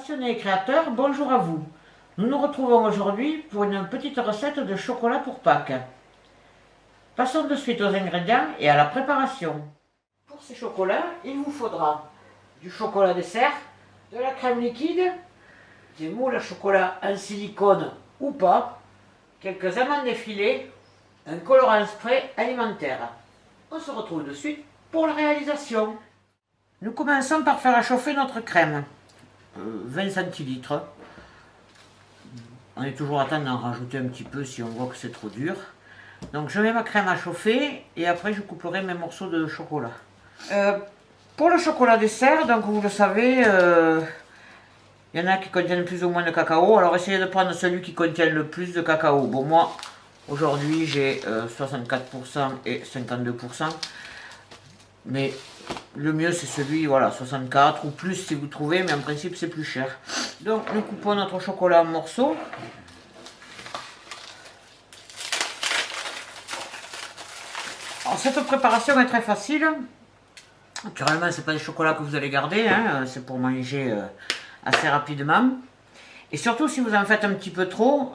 Passionnés et créateurs, bonjour à vous. Nous nous retrouvons aujourd'hui pour une petite recette de chocolat pour Pâques. Passons de suite aux ingrédients et à la préparation. Pour ces chocolats, il vous faudra du chocolat dessert, de la crème liquide, des moules à chocolat en silicone ou pas, quelques amandes effilées, un colorant spray alimentaire. On se retrouve de suite pour la réalisation. Nous commençons par faire chauffer notre crème. 20 centilitres. On est toujours à temps d'en rajouter un petit peu si on voit que c'est trop dur. Donc je mets ma crème à chauffer et après je couperai mes morceaux de chocolat. Pour le chocolat dessert, donc vous le savez, il y en a qui contiennent plus ou moins de cacao. Alors essayez de prendre celui qui contient le plus de cacao. Bon, moi aujourd'hui j'ai 64% et 52%. Mais le mieux c'est celui, voilà, 64 ou plus si vous trouvez, mais en principe c'est plus cher. Donc nous coupons notre chocolat en morceaux. Alors cette préparation est très facile. Naturellement c'est pas des chocolats que vous allez garder, hein, c'est pour manger assez rapidement. Et surtout si vous en faites un petit peu trop,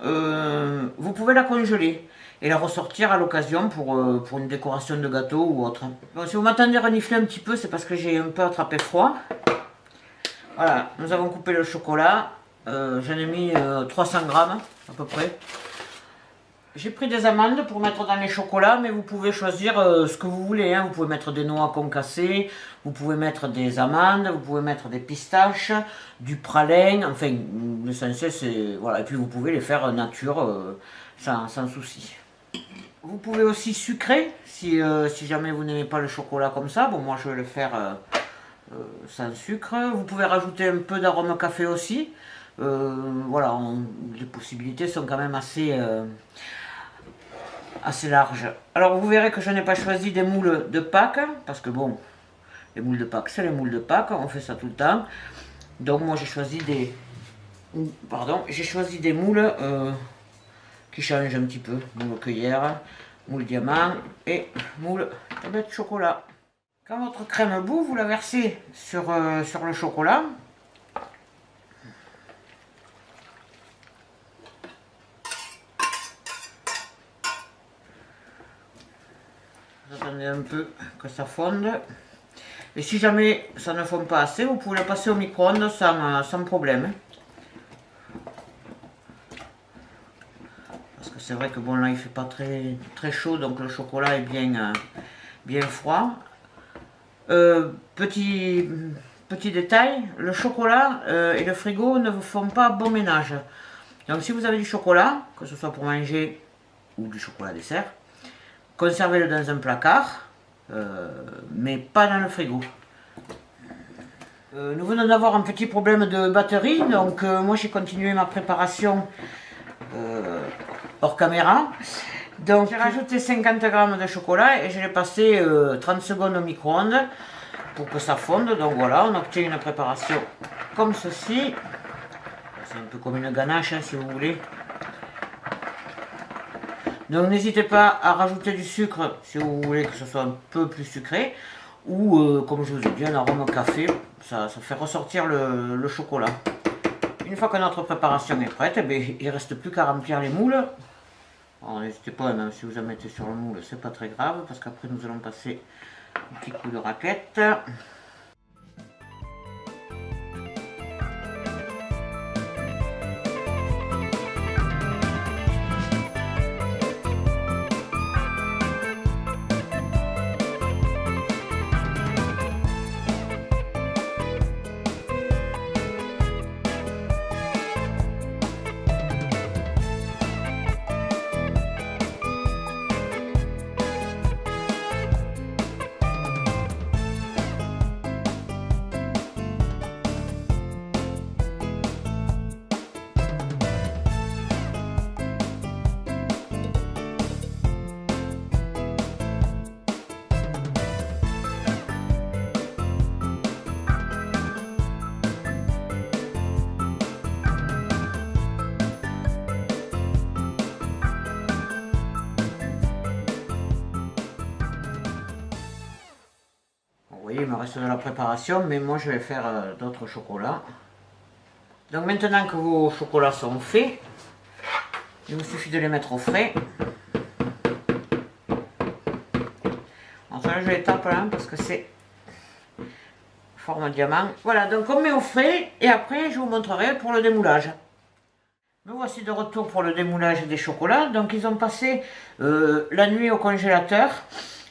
vous pouvez la congeler et la ressortir à l'occasion pour une décoration de gâteau ou autre. Bon, si vous m'entendez renifler un petit peu, c'est parce que j'ai un peu attrapé froid. Voilà, nous avons coupé le chocolat. J'en ai mis 300 grammes à peu près. J'ai pris des amandes pour mettre dans les chocolats, mais vous pouvez choisir ce que vous voulez, hein. Vous pouvez mettre des noix concassées, vous pouvez mettre des amandes, vous pouvez mettre des pistaches, du pralin, enfin l'essentiel c'est... Voilà, et puis vous pouvez les faire nature sans souci. Vous pouvez aussi sucrer si jamais vous n'aimez pas le chocolat comme ça. Bon, moi je vais le faire sans sucre. Vous pouvez rajouter un peu d'arôme café aussi. Voilà, les possibilités sont quand même assez larges. Alors vous verrez que je n'ai pas choisi des moules de Pâques, parce que bon, les moules de Pâques, c'est les moules de Pâques, on fait ça tout le temps. Donc moi j'ai choisi des moules qui changent un petit peu. Moule cueillère, moule diamant et moule tablette chocolat. Quand votre crème bout, vous la versez sur le chocolat. Vous attendez un peu que ça fonde. Et si jamais ça ne fond pas assez, vous pouvez la passer au micro-ondes sans problème. Parce que c'est vrai que bon là il fait pas très chaud, donc le chocolat est bien froid. Petit détail, le chocolat et le frigo ne vous font pas bon ménage. Donc si vous avez du chocolat, que ce soit pour manger ou du chocolat dessert, conservez-le dans un placard, mais pas dans le frigo. Nous venons d'avoir un petit problème de batterie, donc moi j'ai continué ma préparation hors caméra. Donc j'ai rajouté 50 g de chocolat et je l'ai passé 30 secondes au micro-ondes pour que ça fonde. Donc voilà, on obtient une préparation comme ceci. C'est un peu comme une ganache, hein, si vous voulez. Donc n'hésitez pas à rajouter du sucre si vous voulez que ce soit un peu plus sucré. Ou comme je vous ai dit, un arôme café, ça fait ressortir le chocolat. Une fois que notre préparation est prête, eh bien, il ne reste plus qu'à remplir les moules. N'hésitez pas, même si vous en mettez sur le moule, c'est pas très grave, parce qu'après nous allons passer un petit coup de raquette. Vous voyez, il me reste de la préparation, mais moi je vais faire d'autres chocolats. Donc maintenant que vos chocolats sont faits, il vous suffit de les mettre au frais. Enfin, je les tape là parce que c'est forme diamant. Voilà, donc on met au frais et après je vous montrerai pour le démoulage. Me voici de retour pour le démoulage des chocolats. Donc ils ont passé la nuit au congélateur.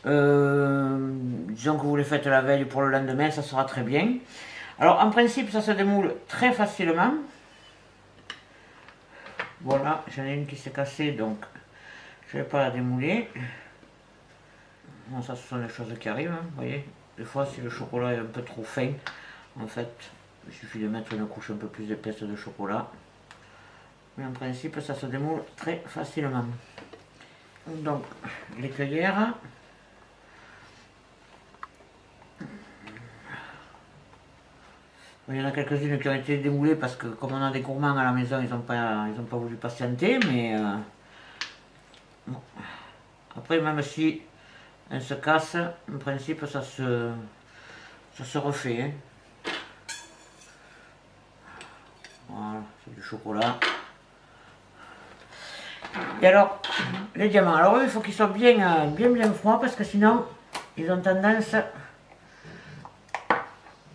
Disons que vous les faites la veille pour le lendemain, ça sera très bien. Alors en principe ça se démoule très facilement. Voilà, j'en ai une qui s'est cassée donc je ne vais pas la démouler. Bon, ça ce sont des choses qui arrivent, hein, vous voyez. Des fois si le chocolat est un peu trop fin, en fait il suffit de mettre une couche un peu plus épaisse de chocolat. Mais en principe ça se démoule très facilement. Donc les cueillères. Il y en a quelques-unes qui ont été démoulées parce que comme on a des gourmands à la maison, ils n'ont pas voulu patienter, mais bon. Après même si elles se cassent, en principe ça se refait. Hein. Voilà, c'est du chocolat. Et alors, les diamants, alors eux, il faut qu'ils soient bien froids parce que sinon, ils ont tendance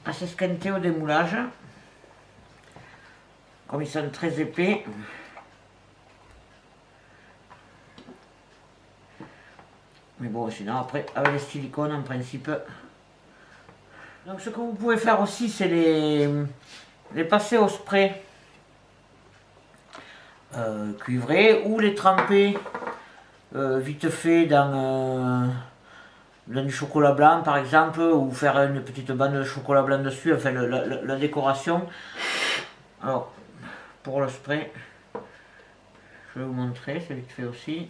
à s'esquinter au démoulage. Comme ils sont très épais. Mais bon, sinon après, avec les silicones, en principe. Donc ce que vous pouvez faire aussi, c'est les passer au spray cuivré ou les tremper vite fait dans du chocolat blanc par exemple, ou faire une petite bande de chocolat blanc dessus, enfin la décoration. Alors pour le spray, je vais vous montrer, c'est vite fait aussi.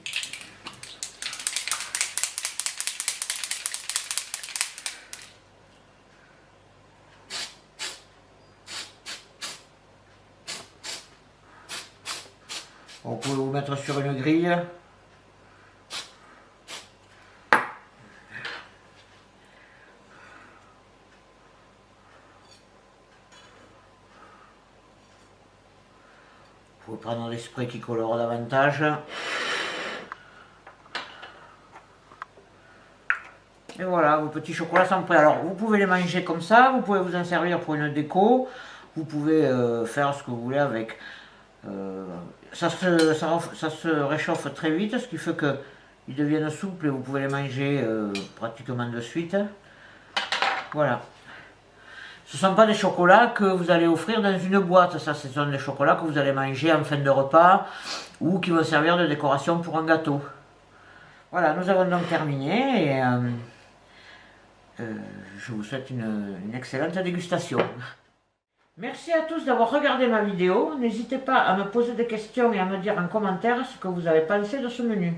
Vous pouvez vous mettre sur une grille. Vous pouvez prendre des sprays qui colorent davantage. Et voilà, vos petits chocolats sont prêts. Alors vous pouvez les manger comme ça, vous pouvez vous en servir pour une déco, vous pouvez faire ce que vous voulez avec. Ça se réchauffe très vite, ce qui fait qu'ils deviennent souples et vous pouvez les manger pratiquement de suite. Voilà. Ce ne sont pas des chocolats que vous allez offrir dans une boîte, ça ce sont des chocolats que vous allez manger en fin de repas ou qui vont servir de décoration pour un gâteau. Voilà, nous avons donc terminé et je vous souhaite une excellente dégustation. Merci à tous d'avoir regardé ma vidéo. N'hésitez pas à me poser des questions et à me dire en commentaire ce que vous avez pensé de ce menu.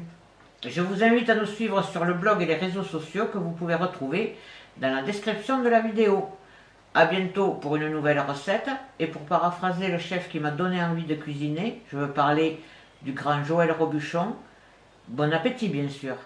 Je vous invite à nous suivre sur le blog et les réseaux sociaux que vous pouvez retrouver dans la description de la vidéo. A bientôt pour une nouvelle recette. Et pour paraphraser le chef qui m'a donné envie de cuisiner, je veux parler du grand Joël Robuchon. Bon appétit bien sûr.